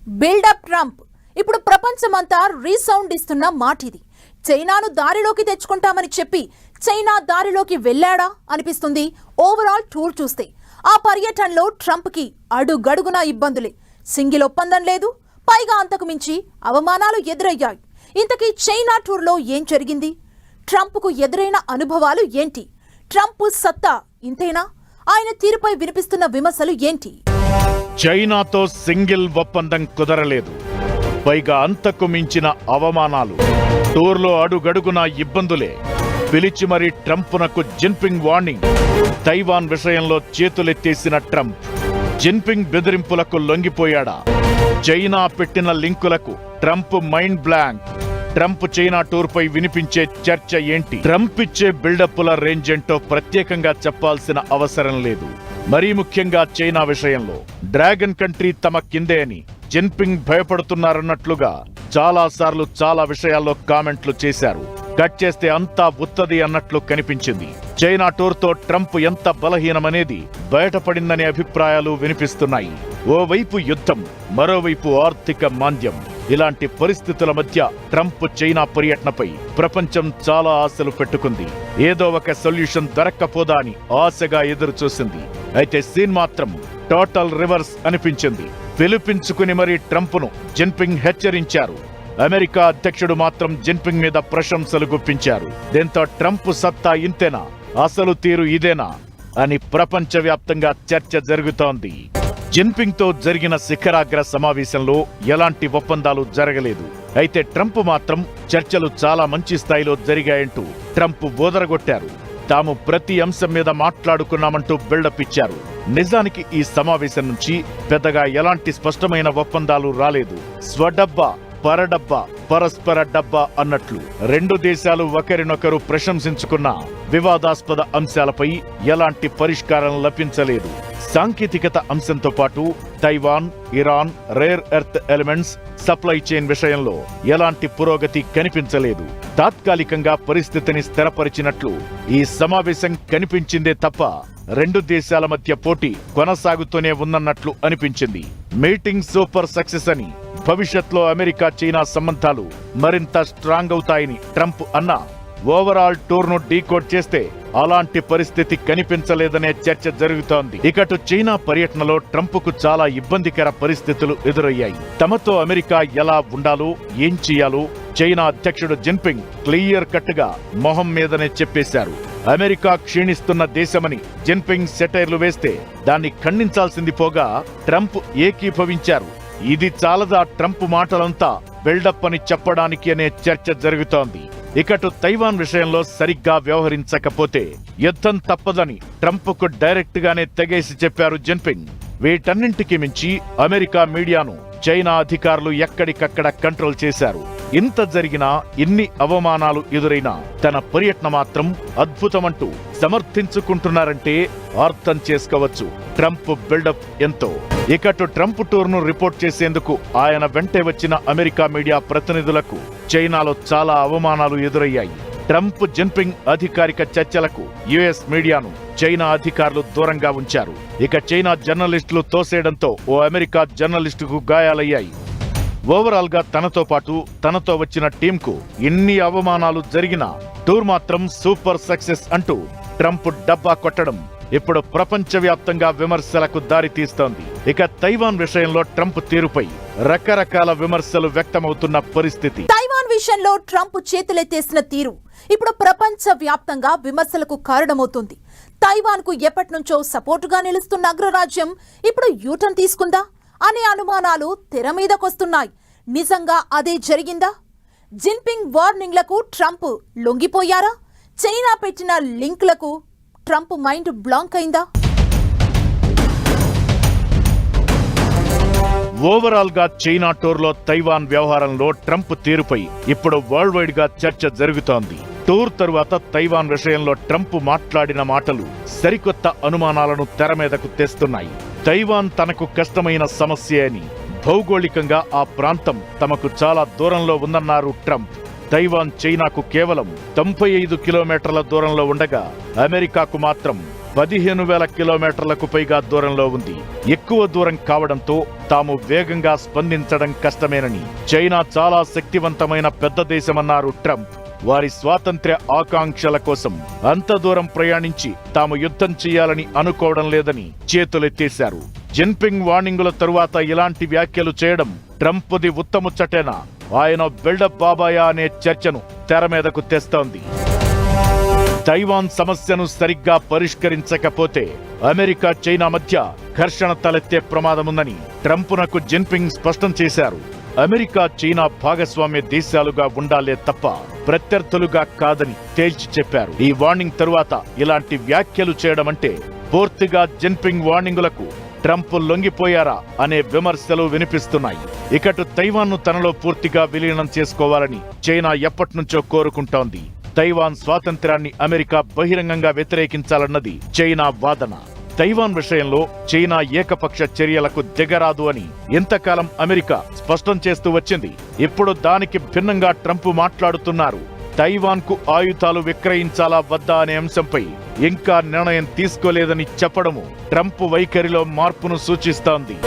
Buildup Trump ఇప్పుడు ప్రపంచమంతా resound ఇస్తున్న మాటిది. చైనాను దారిలోకి తెచ్చుకుంటామని చెప్పి చైనా దారిలోకి వెళ్ళాడా అనిపిస్తుంది ఓవరాల్ టూర్ చూస్తే. ఆ పర్యటనలో ట్రంప్కి అడుగడుగునా ఇబ్బందులే. సింగిల్ ఒప్పందం లేదు, పైగా అంతకు మించి అవమానాలు ఎదురయ్యాయి. ఇంతకీ చైనా టూర్లో ఏం జరిగింది? ట్రంప్కు ఎదురైన అనుభవాలు ఏంటి? ట్రంప్ సత్తా ఇంతేనా? ఆయన తీరుపై వినిపిస్తున్న విమర్శలు ఏంటి? చైనాతో సింగిల్ ఒప్పందం కుదరలేదు, పైగా అంతకు మించిన అవమానాలు. టూర్లో అడుగడుగున ఇబ్బందులే. పిలిచి మరీ ట్రంప్నకు జిన్పింగ్ వార్నింగ్. తైవాన్ విషయంలో చేతులెత్తేసిన ట్రంప్ జిన్పింగ్ బెదిరింపులకు లొంగిపోయాడా? చైనా పెట్టిన లింకులకు Trump mind blank. Trump China tour పై వినిపించే చర్చ ఏంటి? ట్రంప్ ఇచ్చే బిల్డప్ల రేంజ్ ఏంటో ప్రత్యేకంగా చెప్పాల్సిన అవసరం లేదు. మరీ ముఖ్యంగా చైనా విషయంలో డ్రాగన్ కంట్రీ తమ కిందే అని జిన్పింగ్ భయపడుతున్నారన్నట్లుగా చాలాసార్లు చాలా విషయాల్లో కామెంట్లు చేశారు. కట్ చేస్తే అంతా ఉత్తది అన్నట్లు కనిపించింది. చైనా టూర్తో ట్రంప్ ఎంత బలహీనమనేది బయటపడిందనే అభిప్రాయాలు వినిపిస్తున్నాయి. ఓవైపు యుద్ధం, మరోవైపు ఆర్థిక మాంద్యం. ఇలాంటి పరిస్థితుల మధ్య ట్రంప్ చైనా పర్యటనపై ప్రపంచం చాలా ఆశలు పెట్టుకుంది. ఏదో ఒక సొల్యూషన్ దొరక్కపోదా అని ఆశగా ఎదురు చూసింది. అయితే సీన్ మాత్రం టోటల్ రివర్స్ అనిపించింది. పిలిపించుకుని మరీ ట్రంప్ను జిన్పింగ్ హెచ్చరించారు. అమెరికా అధ్యక్షుడు మాత్రం జిన్పింగ్ మీద ప్రశంసలు గుప్పించారు. దీంతో ట్రంప్ సత్తా ఇంతేనా, అసలు తీరు ఇదేనా అని ప్రపంచవ్యాప్తంగా చర్చ జరుగుతోంది. జిన్పింగ్ తో జరిగిన శిఖరాగ్ర సమావేశంలో ఎలాంటి ఒప్పందాలు జరగలేదు. అయితే ట్రంప్ మాత్రం చర్చలు చాలా మంచి స్థాయిలో జరిగాయంటూ ట్రంప్ బోదరగొట్టారు. తాము ప్రతి అంశం మీద మాట్లాడుకున్నామంటూ బిల్డప్ ఇచ్చారు. నిజానికి ఈ సమావేశం నుంచి పెద్దగా ఎలాంటి స్పష్టమైన ఒప్పందాలు రాలేదు. స్వడబ్బా, పరడబ్బా, పరస్పర డబ్బా అన్నట్లు రెండు దేశాలు ఒకరినొకరు ప్రశంసించుకున్న వివాదాస్పద అంశాలపై ఎలాంటి పరిష్కారం లభించలేదు. సాంకేతికత అంశంతో పాటు Taiwan, Iran, rare earth elements supply chain విషయంలో ఎలాంటి పురోగతి కనిపించలేదు. తాత్కాలికంగా పరిస్థితిని స్థిరపరిచినట్లు ఈ సమావేశం కనిపించిందే తప్ప రెండు దేశాల మధ్య పోటీ కొనసాగుతూనే ఉందన్నట్లు అనిపించింది. మీటింగ్ సూపర్ సక్సెస్ అని, భవిష్యత్లో అమెరికా చైనా సంబంధాలు మరింత స్ట్రాంగ్ అవుతాయని ట్రంప్ అన్నా, ఓవరాల్ టూర్ను డీకోడ్ చేస్తే అలాంటి పరిస్థితి కనిపించలేదనే చర్చ జరుగుతోంది. ఇకటు చైనా పర్యటనలో ట్రంప్కు చాలా ఇబ్బందికర పరిస్థితులు ఎదురయ్యాయి. తమతో అమెరికా ఎలా ఉండాలో, ఏం చేయాలో చైనా అధ్యక్షుడు జిన్పింగ్ క్లియర్ కట్ గా మొహం మీదనే చెప్పేశారు. అమెరికా క్షీణిస్తున్న దేశమని జిన్పింగ్ సెటైర్లు వేస్తే దాన్ని ఖండించాల్సింది పోగా ట్రంప్ ఏకీభవించారు. ఇది చాలదా ట్రంప్ మాటలంతా బిల్డప్ అని చెప్పడానికి అనే చర్చ జరుగుతోంది. ఇకటు తైవాన్ విషయంలో సరిగ్గా వ్యవహరించకపోతే యుద్ధం తప్పదని ట్రంప్కు డైరెక్ట్ గానే తెగేసి చెప్పారు జిన్పింగ్. వీటన్నింటికి మించి అమెరికా మీడియాను చైనా అధికారులు ఎక్కడికక్కడ కంట్రోల్ చేశారు. ఇంత జరిగినా, ఇన్ని అవమానాలు ఎదురైనా తన పర్యటన మాత్రం అద్భుతమంటూ సమర్థించుకుంటున్నారంటే అర్థం చేసుకోవచ్చు ట్రంప్ బిల్డప్ ఎంతో. ఇకటు ట్రంప్ టూర్ను రిపోర్ట్ చేసేందుకు ఆయన వెంటే వచ్చిన అమెరికా మీడియా ప్రతినిధులకు చైనాలో చాలా అవమానాలు ఎదురయ్యాయి. ట్రంప్ జిన్పింగ్ అధికారిక చర్చలకు యుఎస్ మీడియాను చైనా అధికారులు దూరంగా ఉంచారు. ఇక చైనా జర్నలిస్టులు తోసేయడంతో ఓ అమెరికా జర్నలిస్టుకు గాయాలయ్యాయి. ఓవరాల్ గా తనతో పాటు తనతో వచ్చిన టీంకు ఇన్ని అవమానాలు జరిగినా టూర్ మాత్రం సూపర్ సక్సెస్ అంటూ ట్రంప్ డబ్బా కొట్టడం ఇప్పుడు ప్రపంచవ్యాప్తంగా విమర్శలకు దారితీస్తోంది. ఇక తైవాన్ విషయంలో ట్రంప్ తీరుపై రకరకాల విమర్శలు వ్యక్తమవుతున్న పరిస్థితి. తైవాన్ విషయంలో ట్రంప్ చేతులెత్తేసిన తీరు ఇప్పుడు ప్రపంచ వ్యాప్తంగా విమర్శలకు కారణమవుతుంది. తైవాన్ కు ఎప్పటినుంచో సపోర్టుగా నిలుస్తున్న అగ్రరాజ్యం ఇప్పుడు యూటర్న్ తీసుకుందా అనే అనుమానాలు తెర మీదకొస్తున్నాయి. నిజంగా అదే జరిగిందా? జిన్పింగ్ వార్నింగ్లకు ట్రంప్ లొంగిపోయారా? చైనా పెట్టిన లింక్లకు ట్రంప్ మైండ్ బ్లాంక్ అయిందా? ఓవరాల్ గా చైనా టూర్లో తైవాన్ వ్యవహారంలో ట్రంప్ తీరుపై ఇప్పుడు వరల్డ్ వైడ్ గా చర్చ జరుగుతోంది. టూర్ తరువాత తైవాన్ విషయంలో ట్రంప్ మాట్లాడిన మాటలు సరికొత్త అనుమానాలను తెర మీదకు తెస్తున్నాయి. తైవాన్ తనకు కష్టమైన సమస్య అని, భౌగోళికంగా ఆ ప్రాంతం తమకు చాలా దూరంలో ఉందన్నారు ట్రంప్. తైవాన్ చైనాకు కేవలం 95 కిలోమీటర్ల దూరంలో ఉండగా అమెరికాకు మాత్రం 15,000 కిలోమీటర్లకు పైగా దూరంలో ఉంది. ఎక్కువ దూరం కావడంతో తాము వేగంగా స్పందించడం కష్టమేనని, చైనా చాలా శక్తివంతమైన పెద్ద దేశమన్నారు ట్రంప్. వారి స్వాతంత్ర్య ఆకాంక్షల కోసం అంత దూరం ప్రయాణించి తాము యుద్ధం చేయాలని అనుకోవడం లేదని చేతులెత్తేశారు. జిన్పింగ్ వార్నింగుల తరువాత ఇలాంటి వ్యాఖ్యలు చేయడం ట్రంప్ది ఉత్తముచ్చటేనా, ఆయన బిల్డప్ బాబాయా అనే చర్చను తెర మీదకు తెస్తోంది. తైవాన్ సమస్యను సరిగ్గా పరిష్కరించకపోతే అమెరికా చైనా మధ్య ఘర్షణ తలెత్తే ప్రమాదముందని ట్రంప్నకు జిన్పింగ్ స్పష్టం చేశారు. అమెరికా చైనా భాగస్వామ్య దేశాలుగా ఉండాలే తప్ప ప్రత్యర్థులుగా కాదని తేల్చి చెప్పారు. ఈ వార్నింగ్ తరువాత ఇలాంటి వ్యాఖ్యలు చేయడం అంటే పూర్తిగా జిన్పింగ్ వార్నింగులకు ట్రంప్ లొంగిపోయారా అనే విమర్శలు వినిపిస్తున్నాయి. ఇకటు తైవాన్ను తనలో పూర్తిగా విలీనం చేసుకోవాలని చైనా ఎప్పటినుంచో కోరుకుంటోంది. తైవాన్ స్వాతంత్ర్యాన్ని అమెరికా బహిరంగంగా వ్యతిరేకించాలన్నది చైనా వాదన. తైవాన్ విషయంలో చైనా ఏకపక్ష చర్యలకు దిగరాదు అని ఇంతకాలం అమెరికా స్పష్టం చేస్తూ వచ్చింది. ఇప్పుడు దానికి భిన్నంగా ట్రంప్ మాట్లాడుతున్నారు. తైవాన్కు ఆయుధాలు విక్రయించాలా వద్దా అనే అంశంపై ఇంకా నిర్ణయం తీసుకోలేదని చెప్పడము ట్రంప్ వైఖరిలో మార్పును సూచిస్తోంది.